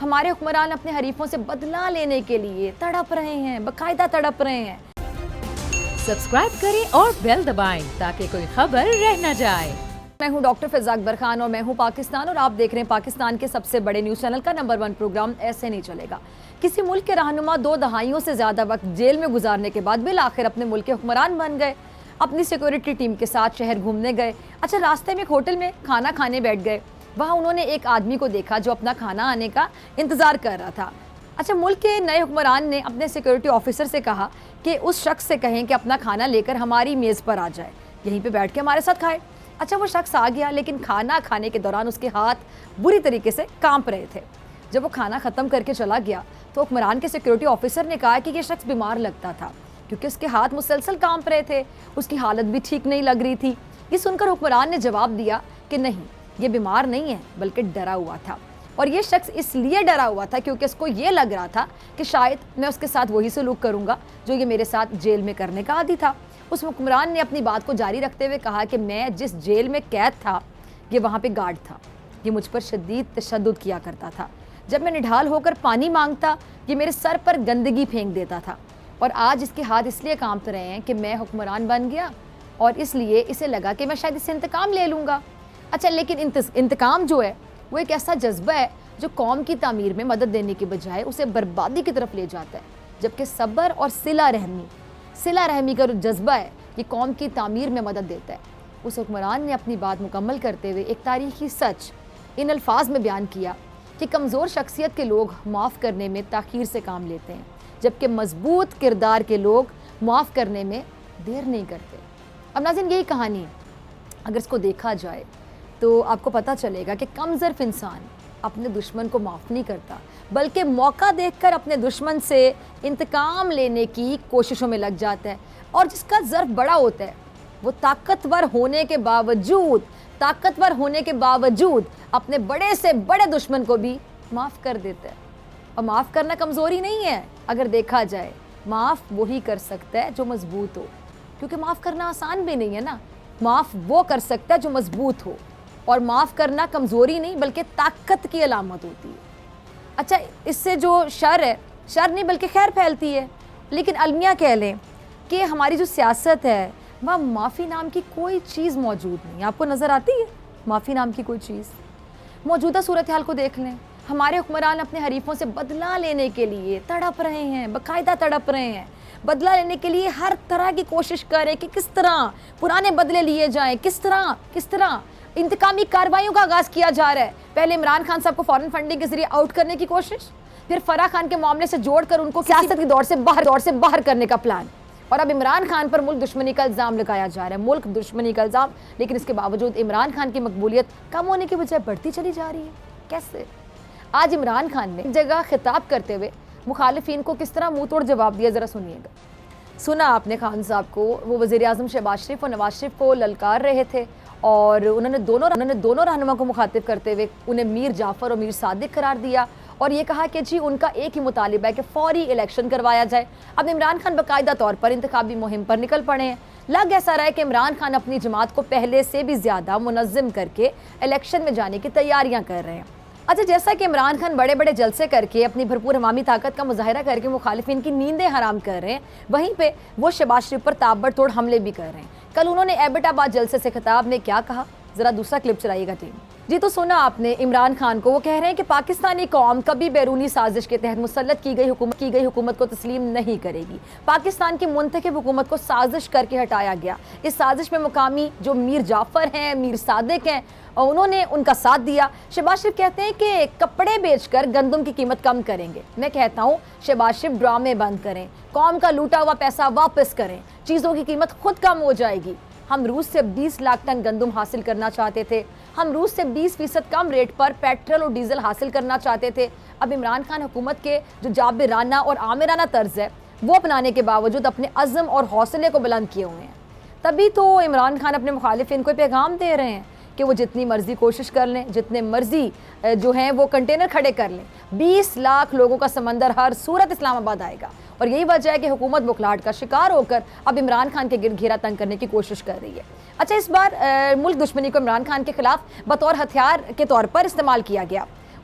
ہمارے حکمران اپنے حریفوں سے بدلہ لینے کے لیے تڑپ رہے ہیں، باقاعدہ تڑپ رہے ہیں۔ سبسکرائب کریں اور بیل دبائیں تاکہ کوئی خبر رہ نہ جائے۔ میں ہوں ڈاکٹر فضا اکبر خان اور میں ہوں پاکستان، اور آپ دیکھ رہے ہیں پاکستان کے سب سے بڑے نیوز چینل کا نمبر 1 پروگرام ایسے نہیں چلے گا۔ کسی ملک کے رہنما 2 دہائیوں سے زیادہ وقت جیل میں گزارنے کے بعد بالآخر اپنے ملک کے حکمران بن گئے، اپنی سیکورٹی ٹیم کے ساتھ شہر گھومنے گئے۔ اچھا، راستے میں ایک ہوٹل میں کھانا کھانے بیٹھ گئے، وہاں انہوں نے ایک آدمی کو دیکھا جو اپنا کھانا آنے کا انتظار کر رہا تھا۔ اچھا، ملک کے نئے حکمران نے اپنے سیکورٹی آفیسر سے کہا کہ اس شخص سے کہیں کہ اپنا کھانا لے کر ہماری میز پر آ جائے، یہیں پہ بیٹھ کے ہمارے ساتھ کھائے۔ اچھا، وہ شخص آ گیا، لیکن کھانا کھانے کے دوران اس کے ہاتھ بری طریقے سے کانپ رہے تھے۔ جب وہ کھانا ختم کر کے چلا گیا تو حکمران کے سیکورٹی آفیسر نے کہا کہ یہ شخص بیمار لگتا تھا کیونکہ اس کے ہاتھ مسلسل کانپ رہے تھے، اس کی حالت بھی ٹھیک نہیں لگ رہی تھی۔ یہ سن کر حکمران نے جواب دیا کہ نہیں، یہ بیمار نہیں ہے بلکہ ڈرا ہوا تھا، اور یہ شخص اس لیے ڈرا ہوا تھا کیونکہ اس کو یہ لگ رہا تھا کہ شاید میں اس کے ساتھ وہی سلوک کروں گا جو یہ میرے ساتھ جیل میں کرنے کا عادی تھا۔ اس حکمران نے اپنی بات کو جاری رکھتے ہوئے کہا کہ میں جس جیل میں قید تھا یہ وہاں پہ گارڈ تھا، یہ مجھ پر شدید تشدد کیا کرتا تھا۔ جب میں نڈھال ہو کر پانی مانگتا یہ میرے سر پر گندگی پھینک دیتا تھا، اور آج اس کے ہاتھ اس لیے کانپ رہے ہیں کہ میں حکمران بن گیا اور اس لیے اسے لگا کہ میں شاید اس سے انتقام لے لوں گا۔ اچھا، لیکن انتقام جو ہے وہ ایک ایسا جذبہ ہے جو قوم کی تعمیر میں مدد دینے کے بجائے اسے بربادی کی طرف لے جاتا ہے، جبکہ صبر اور صلہ رحمی کا جو جذبہ ہے یہ قوم کی تعمیر میں مدد دیتا ہے۔ اس حکمران نے اپنی بات مکمل کرتے ہوئے ایک تاریخی سچ ان الفاظ میں بیان کیا کہ کمزور شخصیت کے لوگ معاف کرنے میں تاخیر سے کام لیتے ہیں، جبکہ مضبوط کردار کے لوگ معاف کرنے میں دیر نہیں کرتے۔ اب ناظرین، یہی کہانی اگر اس کو دیکھا جائے تو آپ کو پتہ چلے گا کہ کم ظرف انسان اپنے دشمن کو معاف نہیں کرتا بلکہ موقع دیکھ کر اپنے دشمن سے انتقام لینے کی کوششوں میں لگ جاتا ہے، اور جس کا ظرف بڑا ہوتا ہے وہ طاقتور ہونے کے باوجود اپنے بڑے سے بڑے دشمن کو بھی معاف کر دیتا ہے۔ اور معاف کرنا کمزوری نہیں ہے، اگر دیکھا جائے معاف وہی کر سکتا ہے جو مضبوط ہو، کیونکہ معاف کرنا آسان بھی نہیں ہے نا۔ معاف وہ کر سکتا ہے جو مضبوط ہو، اور معاف کرنا کمزوری نہیں بلکہ طاقت کی علامت ہوتی ہے۔ اچھا، اس سے جو شر نہیں بلکہ خیر پھیلتی ہے، لیکن المیہ کہہ لیں کہ ہماری جو سیاست ہے وہاں معافی نام کی کوئی چیز موجود نہیں۔ آپ کو نظر آتی ہے معافی نام کی کوئی چیز؟ موجودہ صورتحال کو دیکھ لیں، ہمارے حکمران اپنے حریفوں سے بدلہ لینے کے لیے تڑپ رہے ہیں، باقاعدہ تڑپ رہے ہیں، بدلہ لینے کے لیے ہر طرح کی کوشش کر رہے ہیں کہ کس طرح پرانے بدلے لیے جائیں، کس طرح انتقامی کارروائیوں کا آغاز کیا جا رہا ہے۔ پہلے عمران خان صاحب کو فارن فنڈنگ کے ذریعے آؤٹ کرنے کی کوشش، پھر فرح خان کے معاملے سے جوڑ کر ان کو سیاست کی دور سے باہر کرنے کا پلان، اور اب عمران خان پر ملک دشمنی کا الزام لگایا جا رہا ہے، لیکن اس کے باوجود عمران خان کی مقبولیت کم ہونے کی بجائے بڑھتی چلی جا رہی ہے۔ کیسے؟ آج عمران خان نے ایک جگہ خطاب کرتے ہوئے مخالفین کو کس طرح منہ توڑ جواب دیا، ذرا سنیے گا۔ سنا آپ نے خان صاحب کو، وہ وزیر اعظم شہباز شریف اور نواز شریف کو للکار رہے تھے، اور انہوں نے دونوں رہنما کو مخاطب کرتے ہوئے انہیں میر جعفر اور میر صادق قرار دیا، اور یہ کہا کہ جی ان کا ایک ہی مطالبہ ہے کہ فوری الیکشن کروایا جائے۔ اب عمران خان باقاعدہ طور پر انتخابی مہم پر نکل پڑے ہیں۔ لگ ایسا رہا ہے کہ عمران خان اپنی جماعت کو پہلے سے بھی زیادہ منظم کر کے الیکشن میں جانے کی تیاریاں کر رہے ہیں۔ اچھا، جیسا کہ عمران خان بڑے بڑے جلسے کر کے اپنی بھرپور عوامی طاقت کا مظاہرہ کر کے مخالفین کی نیندیں حرام کر رہے ہیں، وہیں پہ وہ شہباز شریف پر تابڑ توڑ حملے بھی کر رہے ہیں۔ کل انہوں نے ایبٹ آباد جلسے سے خطاب میں کیا کہا، ذرا دوسرا کلپ چلائیے گا ٹیم جی۔ تو سنا آپ نے عمران خان کو، وہ کہہ رہے ہیں کہ پاکستانی قوم کبھی بیرونی سازش کے تحت مسلط کی گئی حکومت کو تسلیم نہیں کرے گی۔ پاکستان کی منتخب حکومت کو سازش کر کے ہٹایا گیا، اس سازش میں مقامی جو میر جعفر ہیں، میر صادق ہیں، انہوں نے ان کا ساتھ دیا۔ شہباز شریف کہتے ہیں کہ کپڑے بیچ کر گندم کی قیمت کم کریں گے۔ میں کہتا ہوں شہباز شریف ڈرامے بند کریں، قوم کا لوٹا ہوا پیسہ واپس کریں، چیزوں کی قیمت خود کم ہو جائے گی۔ ہم روس سے 20 لاکھ ٹن گندم حاصل کرنا چاہتے تھے، ہم روس سے 20% کم ریٹ پر پیٹرول اور ڈیزل حاصل کرنا چاہتے تھے۔ اب عمران خان حکومت کے جو جابرانہ اور آمرانہ طرز ہے وہ اپنانے کے باوجود اپنے عزم اور حوصلے کو بلند کیے ہوئے ہیں۔ تبھی تو عمران خان اپنے مخالفین کو پیغام دے رہے ہیں کہ وہ جتنی مرضی کوشش کر لیں، جتنے مرضی جو ہیں وہ کنٹینر کھڑے کر لیں، 20 لاکھ لوگوں کا سمندر ہر صورت اسلام آباد آئے گا، اور یہی وجہ ہے کہ حکومت بکھلاہٹ کا شکار ہو کر اب عمران خان کے گرد گھیرا تنگ کرنے کی کوشش کر رہی ہے۔ اچھا، اس بار ملک دشمنی کو عمران خان کے خلاف بطور ہتھیار کے طور پر استعمال کیا گیا۔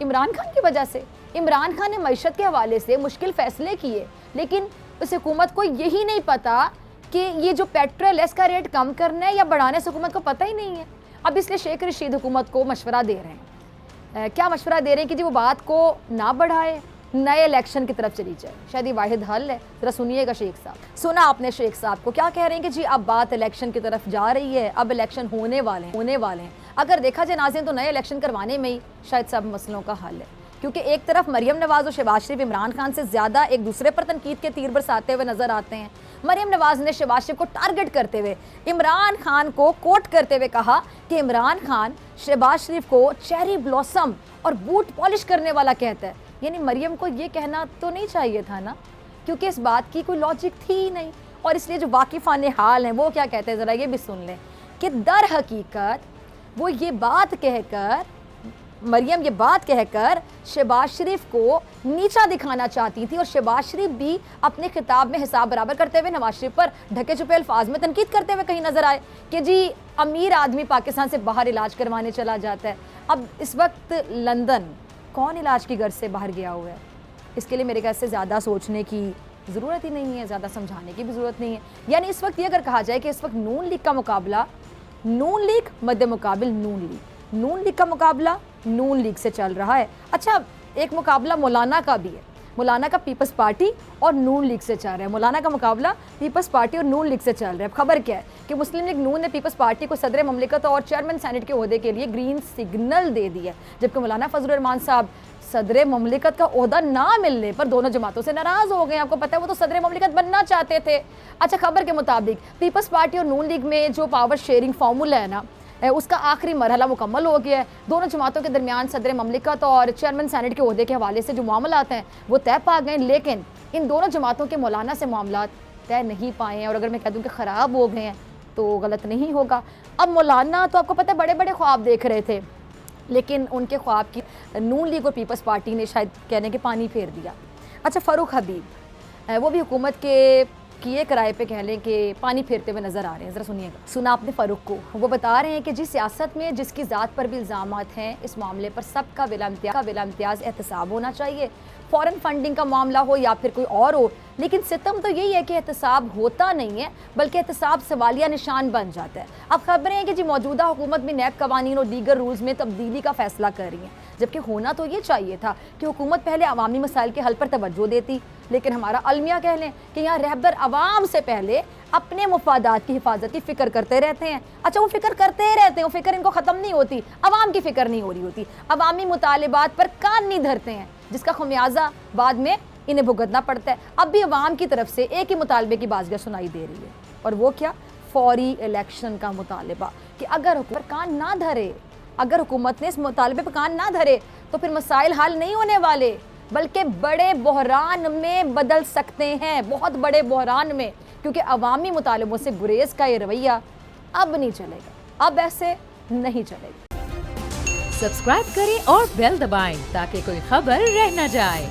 عمران خان کی وجہ سے. عمران خان نے معیشت کے حوالے سے مشکل فیصلے کیے, لیکن اس حکومت کو یہی نہیں پتا کہ یہ جو پیٹرول ہے اس کا ریٹ کم کرنا ہے یا بڑھانا ہے, اس حکومت کو پتہ ہی نہیں ہے. اب اس لیے شیخ رشید حکومت کو مشورہ دے رہے ہیں. کیا مشورہ دے رہے ہیں کہ جی وہ بات کو نہ بڑھائے, نئے الیکشن کی طرف چلی جائے. شاید یہ واحد حل ہے. ذرا سنیے گا شیخ صاحب. سنا آپ نے شیخ صاحب کو کیا کہہ رہے ہیں کہ جی اب بات الیکشن کی طرف جا رہی ہے, اب الیکشن ہونے والے ہیں. اگر دیکھا جائے ناظرین تو نئے الیکشن کروانے میں ہی شاید سب مسئلوں کا حل ہے, کیونکہ ایک طرف مریم نواز اور شہباز شریف عمران خان سے زیادہ ایک دوسرے پر تنقید کے تیر برساتے ہوئے نظر آتے ہیں. مریم نواز نے شہباز شریف کو ٹارگٹ کرتے ہوئے عمران خان کو کوٹ کرتے ہوئے کہا کہ عمران خان شہباز شریف کو چیری بلاسم اور بوٹ پالش کرنے والا کہتا ہے. یعنی مریم کو یہ کہنا تو نہیں چاہیے تھا نا, کیونکہ اس بات کی کوئی لاجک تھی ہی نہیں. اور اس لیے جو واقفان حال ہیں وہ کیا کہتے ہیں, ذرا یہ بھی سن لیں کہ در حقیقت وہ مریم یہ بات کہہ کر شہباز شریف کو نیچا دکھانا چاہتی تھی, اور شہباز شریف بھی اپنے خطاب میں حساب برابر کرتے ہوئے نواز شریف پر ڈھکے چھپے الفاظ میں تنقید کرتے ہوئے کہیں نظر آئے کہ جی امیر آدمی پاکستان سے باہر علاج کروانے چلا جاتا ہے. اب اس وقت لندن کون علاج کی غرض سے باہر گیا ہوا ہے؟ اس کے لیے میرے خیال سے زیادہ سوچنے کی ضرورت ہی نہیں ہے, زیادہ سمجھانے کی بھی ضرورت نہیں ہے. یعنی اس وقت یہ اگر کہا جائے کہ اس وقت نون لیگ کا مقابلہ, نون لیگ مد مقابل نون لیگ کا مقابلہ نون لیگ سے چل رہا ہے. اچھا ایک مقابلہ مولانا کا بھی ہے, مولانا کا پیپلز پارٹی اور نون لیگ سے چل رہا ہے. مولانا کا مقابلہ پیپلز پارٹی اور نون لیگ سے چل رہا ہے. خبر کیا ہے کہ مسلم لیگ نون نے پیپلز پارٹی کو صدر مملکت اور چیئرمین سینٹ کے عہدے کے لیے گرین سگنل دے دیا, جبکہ مولانا فضل الرحمان صاحب صدر مملکت کا عہدہ نہ ملنے پر دونوں جماعتوں سے ناراض ہو گئے. آپ کو پتہ ہے وہ تو صدر مملکت بننا چاہتے تھے. اچھا خبر کے مطابق پیپلز پارٹی اور نون لیگ میں جو پاور شیئرنگ فارمولا ہے نا, اس کا آخری مرحلہ مکمل ہو گیا ہے. دونوں جماعتوں کے درمیان صدر مملکت اور چیئرمین سینٹ کے عہدے کے حوالے سے جو معاملات ہیں وہ طے پا گئے, لیکن ان دونوں جماعتوں کے مولانا سے معاملات طے نہیں پائے ہیں. اور اگر میں کہہ دوں کہ خراب ہو گئے ہیں تو غلط نہیں ہوگا. اب مولانا تو آپ کو پتہ ہے بڑے بڑے خواب دیکھ رہے تھے, لیکن ان کے خواب کی نون لیگ اور پیپلز پارٹی نے شاید کہنے کے پانی پھیر دیا. اچھا فاروق حبیب وہ بھی حکومت کے کیے کرائے پہ کہہ لیں کہ پانی پھیرتے ہوئے نظر آ رہے ہیں. ذرا سنیے گا. سنا آپ نے فاروق کو, وہ بتا رہے ہیں کہ جس سیاست میں جس کی ذات پر بھی الزامات ہیں, اس معاملے پر سب کا بلا امتیاز احتساب ہونا چاہیے. فورن فنڈنگ کا معاملہ ہو یا پھر کوئی اور ہو, لیکن ستم تو یہی ہے کہ احتساب ہوتا نہیں ہے بلکہ احتساب سوالیہ نشان بن جاتا ہے. اب خبریں ہیں کہ جی موجودہ حکومت میں نیب قوانین اور دیگر رولز میں تبدیلی کا فیصلہ کر رہی ہیں, جبکہ ہونا تو یہ چاہیے تھا کہ حکومت پہلے عوامی مسائل کے حل پر توجہ دیتی, لیکن ہمارا المیہ کہہ لیں کہ یہاں رہبر عوام سے پہلے اپنے مفادات کی حفاظت کی فکر کرتے رہتے ہیں. اچھا وہ فکر کرتے رہتے ہیں, وہ فکر ان کو ختم نہیں ہوتی, عوام کی فکر نہیں ہو رہی ہوتی, عوامی مطالبات پر کان نہیں دھرتے ہیں, جس کا خمیازہ بعد میں انہیں بھگتنا پڑتا ہے. اب بھی عوام کی طرف سے ایک ہی مطالبے کی بازگشت سنائی دے رہی ہے, اور وہ کیا, فوری الیکشن کا مطالبہ. کہ اگر حکومت کان نہ دھرے, اگر حکومت نے اس مطالبے پر کان نہ دھرے تو پھر مسائل حل نہیں ہونے والے, بلکہ بڑے بحران میں بدل سکتے ہیں, بہت بڑے بحران میں, کیونکہ عوامی مطالبوں سے گریز کا یہ رویہ اب نہیں چلے گا, اب ایسے نہیں چلے گا. سبسکرائب کریں اور بیل دبائیں تاکہ کوئی خبر رہ نہ جائے.